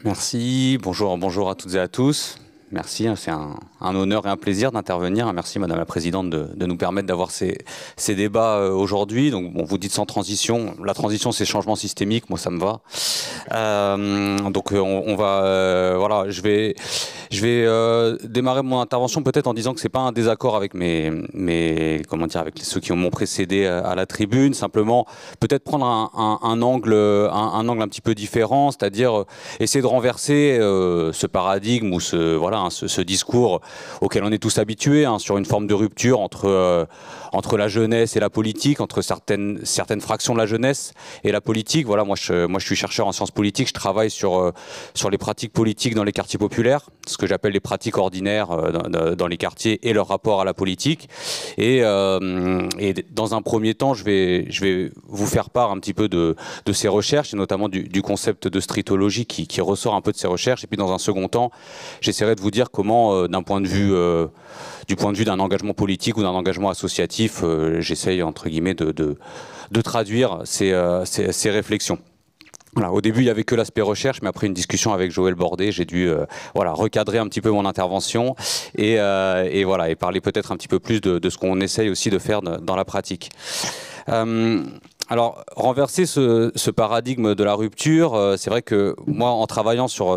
Merci, bonjour à toutes et à tous. Merci, c'est un honneur et un plaisir d'intervenir. Merci Madame la Présidente de nous permettre d'avoir ces débats aujourd'hui. Donc bon, vous dites sans transition. La transition c'est changement systémique, moi ça me va. On va, voilà, je vais démarrer mon intervention peut-être en disant que c'est pas un désaccord avec comment dire, avec ceux qui m'ont précédé à la tribune. Simplement, peut-être prendre un angle un petit peu différent, c'est-à-dire essayer de renverser ce paradigme ou ce discours auquel on est tous habitués, sur une forme de rupture entre la jeunesse et la politique, entre certaines fractions de la jeunesse et la politique. Voilà, moi je suis chercheur en sciences politiques, je travaille sur les pratiques politiques dans les quartiers populaires, ce que j'appelle les pratiques ordinaires dans les quartiers et leur rapport à la politique. Et dans un premier temps, je vais vous faire part un petit peu de ces recherches, et notamment du concept de streetologie qui ressort un peu de ces recherches. Et puis dans un second temps, j'essaierai de vous dire comment, du point de vue d'un engagement politique ou d'un engagement associatif, j'essaye entre guillemets de traduire ces réflexions. Voilà, au début, il n'y avait que l'aspect recherche, mais après une discussion avec Joël Bordet, j'ai dû recadrer un petit peu mon intervention et parler peut-être un petit peu plus de ce qu'on essaye aussi de faire dans la pratique. Alors, renverser ce paradigme de la rupture, c'est vrai que moi, en travaillant sur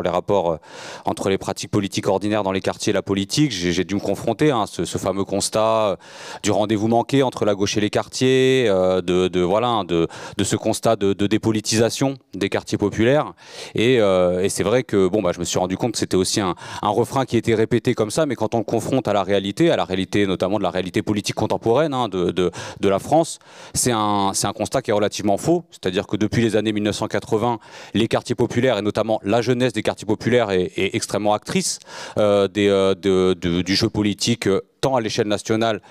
les rapports entre les pratiques politiques ordinaires dans les quartiers et la politique, j'ai dû me confronter à ce fameux constat du rendez-vous manqué entre la gauche et les quartiers, de ce constat de dépolitisation des quartiers populaires. Et c'est vrai que je me suis rendu compte que c'était aussi un refrain qui était répété comme ça, mais quand on le confronte à la réalité notamment de la réalité politique contemporaine de la France, c'est un constat qui est relativement faux, c'est-à-dire que depuis les années 1980, les quartiers populaires, et notamment la jeunesse des quartiers populaires, est extrêmement actrice du jeu politique, tant à l'échelle nationale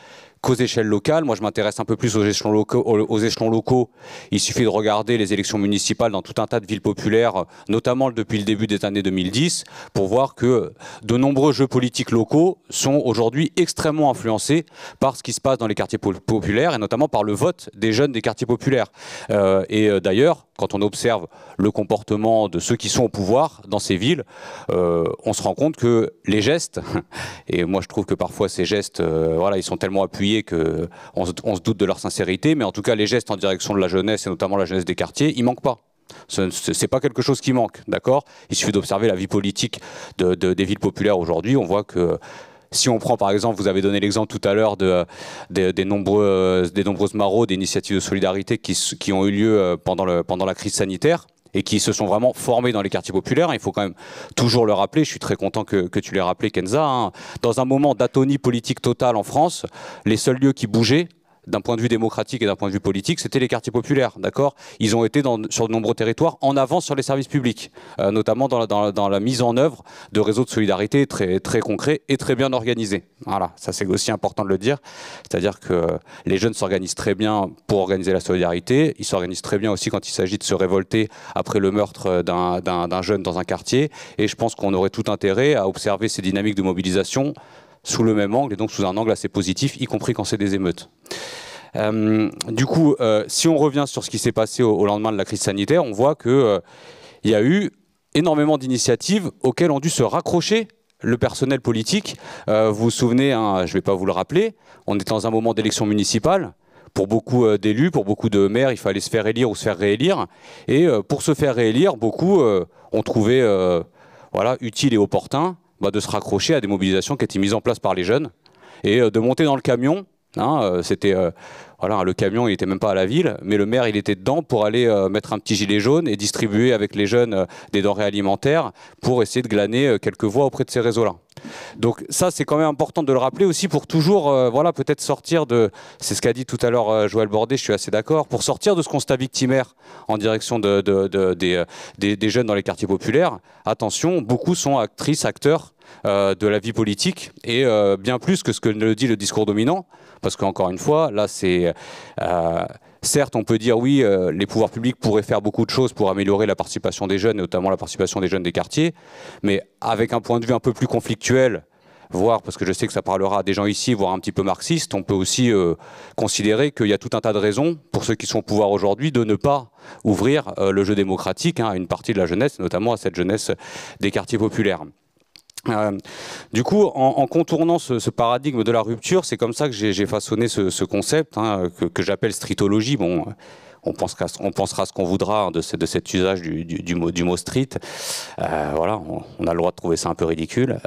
qu'aux échelles locales. Moi, je m'intéresse un peu plus aux échelons locaux. Il suffit de regarder les élections municipales dans tout un tas de villes populaires, notamment depuis le début des années 2010, pour voir que de nombreux jeux politiques locaux sont aujourd'hui extrêmement influencés par ce qui se passe dans les quartiers populaires, et notamment par le vote des jeunes des quartiers populaires. D'ailleurs, quand on observe le comportement de ceux qui sont au pouvoir dans ces villes, on se rend compte que les gestes, et moi je trouve que parfois ces gestes, ils sont tellement appuyés qu'on se doute de leur sincérité, mais en tout cas les gestes en direction de la jeunesse, et notamment la jeunesse des quartiers, ils manquent pas. C'est pas quelque chose qui manque, d'accord? Il suffit d'observer la vie politique des villes populaires aujourd'hui. On voit que si on prend par exemple, vous avez donné l'exemple tout à l'heure des nombreuses maraudes, des initiatives de solidarité qui ont eu lieu pendant la crise sanitaire, et qui se sont vraiment formés dans les quartiers populaires. Il faut quand même toujours le rappeler, je suis très content que tu l'aies rappelé, Kenza, dans un moment d'atonie politique totale en France, les seuls lieux qui bougeaient, d'un point de vue démocratique et d'un point de vue politique, c'était les quartiers populaires, d'accord? Ils ont été sur de nombreux territoires en avance sur les services publics, notamment dans la mise en œuvre de réseaux de solidarité très, très concrets et très bien organisés. Voilà, ça c'est aussi important de le dire, c'est-à-dire que les jeunes s'organisent très bien pour organiser la solidarité, ils s'organisent très bien aussi quand il s'agit de se révolter après le meurtre d'un jeune dans un quartier, et je pense qu'on aurait tout intérêt à observer ces dynamiques de mobilisation sous le même angle, et donc sous un angle assez positif, y compris quand c'est des émeutes. Si on revient sur ce qui s'est passé au lendemain de la crise sanitaire, on voit qu'il y a eu énormément d'initiatives auxquelles ont dû se raccrocher le personnel politique. Vous vous souvenez, je ne vais pas vous le rappeler, on est dans un moment d'élection municipale. Pour beaucoup d'élus, pour beaucoup de maires, il fallait se faire élire ou se faire réélire. Et pour se faire réélire, beaucoup ont trouvé utile et opportun de se raccrocher à des mobilisations qui étaient mises en place par les jeunes et de monter dans le camion. Le camion il n'était même pas à la ville, mais le maire il était dedans pour aller mettre un petit gilet jaune et distribuer avec les jeunes des denrées alimentaires pour essayer de glaner quelques voix auprès de ces réseaux-là. Donc ça c'est quand même important de le rappeler aussi pour toujours peut-être sortir de, c'est ce qu'a dit tout à l'heure Joël Bordet, je suis assez d'accord, pour sortir de ce constat victimaire en direction des jeunes dans les quartiers populaires. Attention, beaucoup sont actrices, acteurs de la vie politique, et bien plus que ce que le dit le discours dominant, parce qu'encore une fois, là c'est... certes, on peut dire oui, les pouvoirs publics pourraient faire beaucoup de choses pour améliorer la participation des jeunes, notamment la participation des jeunes des quartiers, mais avec un point de vue un peu plus conflictuel, voire, parce que je sais que ça parlera à des gens ici, voire un petit peu marxistes, on peut aussi considérer qu'il y a tout un tas de raisons pour ceux qui sont au pouvoir aujourd'hui de ne pas ouvrir le jeu démocratique à une partie de la jeunesse, notamment à cette jeunesse des quartiers populaires. Du coup, en contournant ce paradigme de la rupture, c'est comme ça que j'ai façonné ce concept que j'appelle streetologie. Bon, on pensera ce qu'on voudra de cet usage du mot street. Voilà, on a le droit de trouver ça un peu ridicule.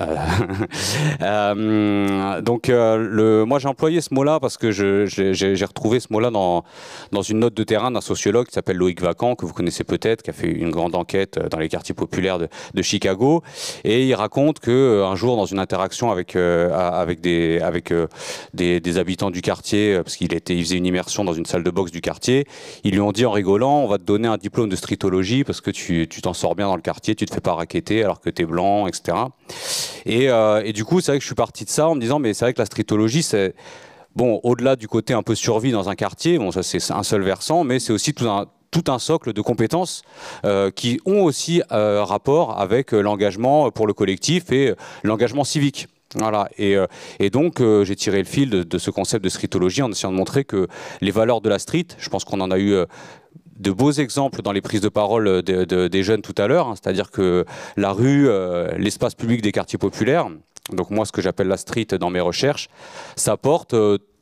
Moi, j'ai employé ce mot-là parce que j'ai retrouvé ce mot-là dans une note de terrain d'un sociologue qui s'appelle Loïc Vacan, que vous connaissez peut-être, qui a fait une grande enquête dans les quartiers populaires de Chicago. Et il raconte qu'un jour, dans une interaction avec des habitants du quartier, parce qu'il faisait une immersion dans une salle de boxe du quartier, ils lui ont dit en rigolant, on va te donner un diplôme de streetologie parce que tu t'en sors bien dans le quartier, tu te fais pas racketter alors que tu es blanc, etc. Et du coup, c'est vrai que je suis parti de ça en me disant, mais c'est vrai que la streetologie, c'est, bon, au-delà du côté un peu survie dans un quartier, bon, ça c'est un seul versant, mais c'est aussi tout un socle de compétences qui ont aussi rapport avec l'engagement pour le collectif et l'engagement civique. Voilà. Et donc j'ai tiré le fil de ce concept de streetologie en essayant de montrer que les valeurs de la street, je pense qu'on en a eu de beaux exemples dans les prises de parole des jeunes tout à l'heure, hein, c'est-à-dire que la rue, l'espace public des quartiers populaires, donc moi ce que j'appelle la street dans mes recherches, ça porte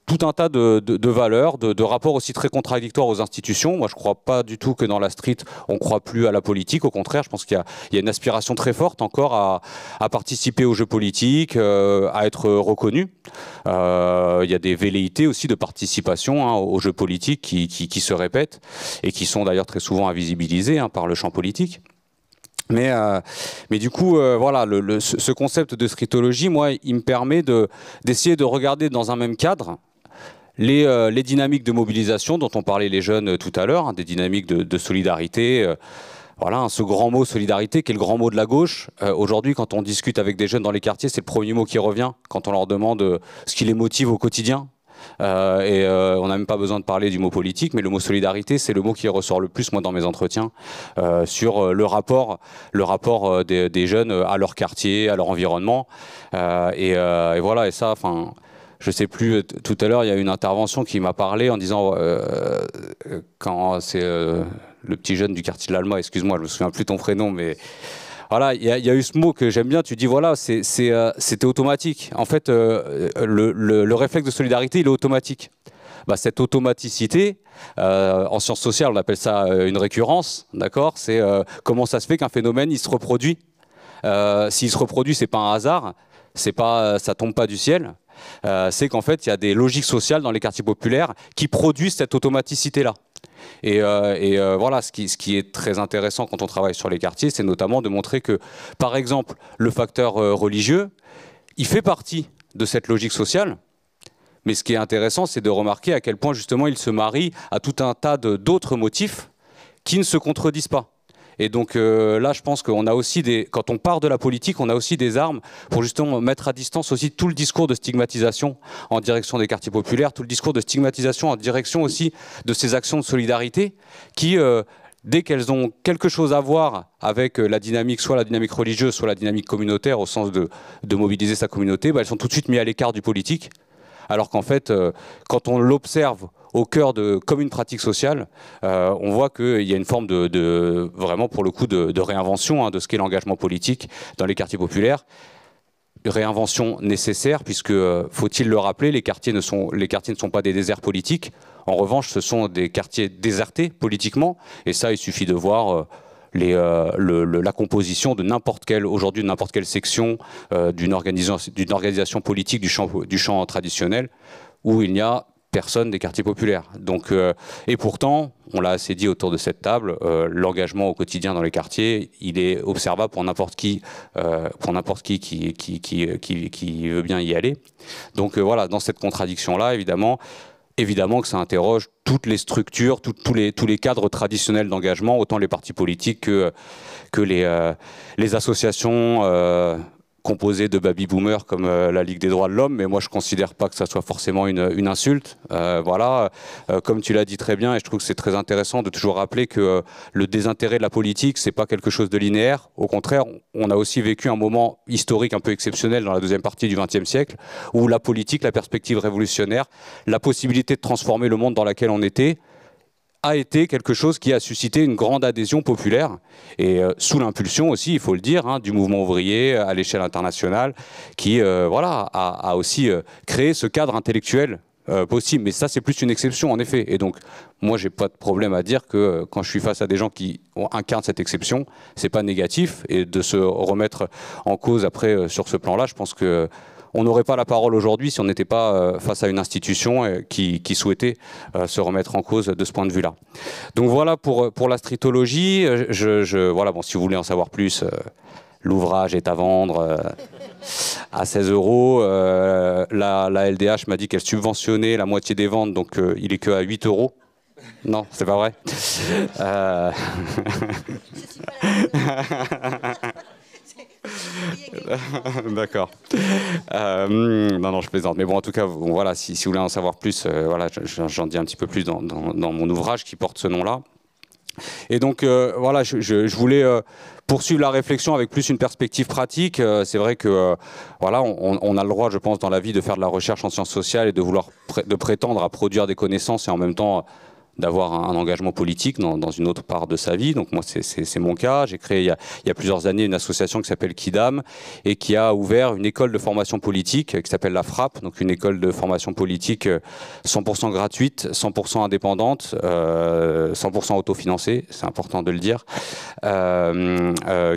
tout un tas de valeurs, de rapports aussi très contradictoires aux institutions. Moi, je ne crois pas du tout que dans la street, on ne croit plus à la politique. Au contraire, je pense qu'il y a une aspiration très forte encore à participer aux jeux politiques, à être reconnu. Il y a des velléités aussi de participation aux jeux politiques qui se répètent et qui sont d'ailleurs très souvent invisibilisés par le champ politique. Mais du coup, voilà, ce concept de streetologie, moi, il me permet d'essayer de regarder dans un même cadre les dynamiques de mobilisation dont ont parlé les jeunes tout à l'heure, des dynamiques de solidarité. Voilà, ce grand mot solidarité qui est le grand mot de la gauche. Aujourd'hui, quand on discute avec des jeunes dans les quartiers, c'est le premier mot qui revient quand on leur demande ce qui les motive au quotidien. On n'a même pas besoin de parler du mot politique, mais le mot solidarité, c'est le mot qui ressort le plus, moi, dans mes entretiens, sur le rapport des jeunes à leur quartier, à leur environnement. Et voilà, et ça, enfin... Je sais plus, tout à l'heure, il y a une intervention qui m'a parlé en disant, quand c'est le petit jeune du quartier de l'Alma, excuse-moi, je me souviens plus ton prénom, mais voilà, il y a eu ce mot que j'aime bien, tu dis, voilà, c'était automatique. En fait, le réflexe de solidarité, il est automatique. Bah, cette automaticité, en sciences sociales, on appelle ça une récurrence, d'accord? C'est comment ça se fait qu'un phénomène, il se reproduit. S'il se reproduit, c'est pas un hasard, ça tombe pas du ciel. C'est qu'en fait, il y a des logiques sociales dans les quartiers populaires qui produisent cette automaticité-là. Et voilà, ce qui est très intéressant quand on travaille sur les quartiers, c'est notamment de montrer que, par exemple, le facteur religieux, il fait partie de cette logique sociale. Mais ce qui est intéressant, c'est de remarquer à quel point, justement, il se marie à tout un tas d'autres motifs qui ne se contredisent pas. Et donc là, je pense qu'on a aussi quand on part de la politique, on a aussi des armes pour justement mettre à distance aussi tout le discours de stigmatisation en direction des quartiers populaires, tout le discours de stigmatisation en direction aussi de ces actions de solidarité qui, dès qu'elles ont quelque chose à voir avec la dynamique, soit la dynamique religieuse, soit la dynamique communautaire, au sens de mobiliser sa communauté, bah, elles sont tout de suite mises à l'écart du politique. Alors qu'en fait, quand on l'observe au cœur comme une pratique sociale, on voit qu'il y a une forme vraiment pour le coup de réinvention de ce qu'est l'engagement politique dans les quartiers populaires. Réinvention nécessaire puisque, faut-il le rappeler, les quartiers ne sont pas des déserts politiques. En revanche, ce sont des quartiers désertés politiquement. Et ça, il suffit de voir la composition de n'importe quelle section d'une organisation politique du champ traditionnel où il n'y a personne des quartiers populaires. Donc, et pourtant, on l'a assez dit autour de cette table, l'engagement au quotidien dans les quartiers, il est observable pour n'importe qui qui veut bien y aller. Donc voilà, dans cette contradiction-là, évidemment que ça interroge toutes les structures, tous les cadres traditionnels d'engagement, autant les partis politiques que les associations composée de baby-boomers comme la Ligue des droits de l'homme, mais moi je considère pas que ça soit forcément une insulte. Voilà, comme tu l'as dit très bien, et je trouve que c'est très intéressant de toujours rappeler que le désintérêt de la politique, c'est pas quelque chose de linéaire. Au contraire, on a aussi vécu un moment historique un peu exceptionnel dans la deuxième partie du XXe siècle, où la politique, la perspective révolutionnaire, la possibilité de transformer le monde dans lequel on était, a été quelque chose qui a suscité une grande adhésion populaire et sous l'impulsion aussi, il faut le dire, hein, du mouvement ouvrier à l'échelle internationale qui voilà, a aussi créé ce cadre intellectuel possible. Mais ça, c'est plus une exception en effet. Et donc, moi, j'ai pas de problème à dire que quand je suis face à des gens qui incarnent cette exception, c'est pas négatif. Et de se remettre en cause après sur ce plan-là, je pense que on n'aurait pas la parole aujourd'hui si on n'était pas face à une institution qui souhaitait se remettre en cause de ce point de vue-là. Donc voilà pour la stritologie. Voilà, bon, si vous voulez en savoir plus, l'ouvrage est à vendre à 16 €. La LDH m'a dit qu'elle subventionnait la moitié des ventes, donc il est que à 8 €. Non, c'est pas vrai. D'accord. Non, je plaisante. Mais bon, en tout cas, bon, voilà, si vous voulez en savoir plus, voilà, j'en dis un petit peu plus dans mon ouvrage qui porte ce nom-là. Et donc, voilà, je voulais poursuivre la réflexion avec plus une perspective pratique. C'est vrai que, voilà, on a le droit, je pense, dans la vie de faire de la recherche en sciences sociales et de vouloir de prétendre à produire des connaissances et en même temps d'avoir un engagement politique dans une autre part de sa vie. Donc moi, c'est mon cas. J'ai créé il y a plusieurs années une association qui s'appelle Kidam et qui a ouvert une école de formation politique qui s'appelle la FRAP, donc une école de formation politique 100% gratuite, 100% indépendante, 100% autofinancée, c'est important de le dire,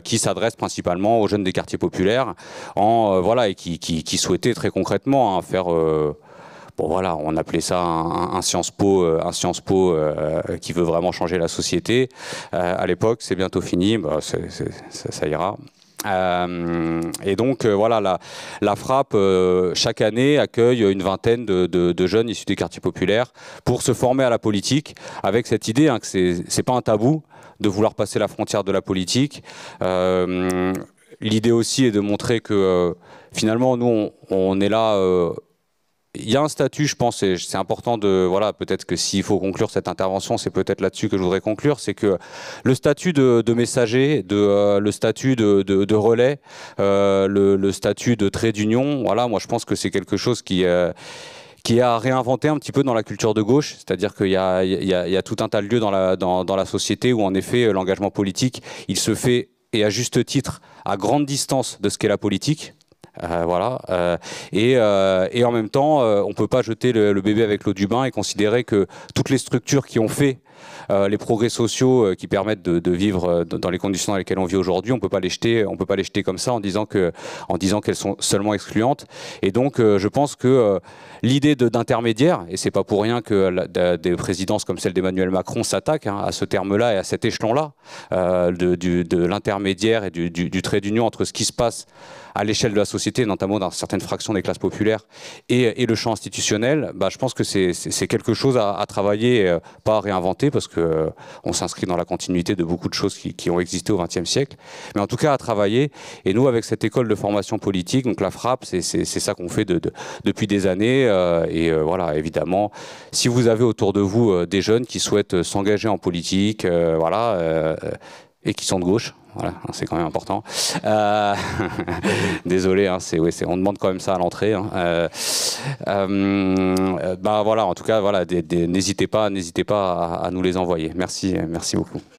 qui s'adresse principalement aux jeunes des quartiers populaires voilà, et qui souhaitait très concrètement faire... Bon voilà, on appelait ça un Sciences Po, qui veut vraiment changer la société. À l'époque, c'est bientôt fini, bah, ça ira. Et donc voilà, la FRAP chaque année accueille une vingtaine de jeunes issus des quartiers populaires pour se former à la politique, avec cette idée hein, que c'est pas un tabou de vouloir passer la frontière de la politique. L'idée aussi est de montrer que finalement nous on est là. Il y a un statut, je pense, et c'est important de... Voilà, peut-être que s'il faut conclure cette intervention, c'est peut-être là-dessus que je voudrais conclure, c'est que le statut de messager, le statut de relais, le statut de trait d'union, voilà, moi je pense que c'est quelque chose qui a réinventé un petit peu dans la culture de gauche, c'est-à-dire qu'il y a tout un tas de lieux dans la société où en effet l'engagement politique, il se fait, et à juste titre, à grande distance de ce qu'est la politique. Voilà, et en même temps, on ne peut pas jeter le bébé avec l'eau du bain et considérer que toutes les structures qui ont fait les progrès sociaux qui permettent de vivre dans les conditions dans lesquelles on vit aujourd'hui, on peut pas les jeter comme ça en disant qu'elles sont seulement excluantes. Et donc, je pense que l'idée d'intermédiaire, et c'est pas pour rien que des présidences comme celle d'Emmanuel Macron s'attaquent hein, à ce terme-là et à cet échelon-là de l'intermédiaire et du trait d'union entre ce qui se passe à l'échelle de la société, notamment dans certaines fractions des classes populaires, et le champ institutionnel, bah, je pense que c'est quelque chose à travailler, pas à réinventer, parce que on s'inscrit dans la continuité de beaucoup de choses qui ont existé au XXe siècle, mais en tout cas à travailler. Et nous, avec cette école de formation politique, donc la FRAP, c'est ça qu'on fait depuis des années. Voilà, évidemment, si vous avez autour de vous des jeunes qui souhaitent s'engager en politique, voilà, et qui sont de gauche, voilà, c'est quand même important. Désolé, hein, on demande quand même ça à l'entrée. Hein. Bah voilà, en tout cas, voilà, n'hésitez pas à nous les envoyer. Merci beaucoup.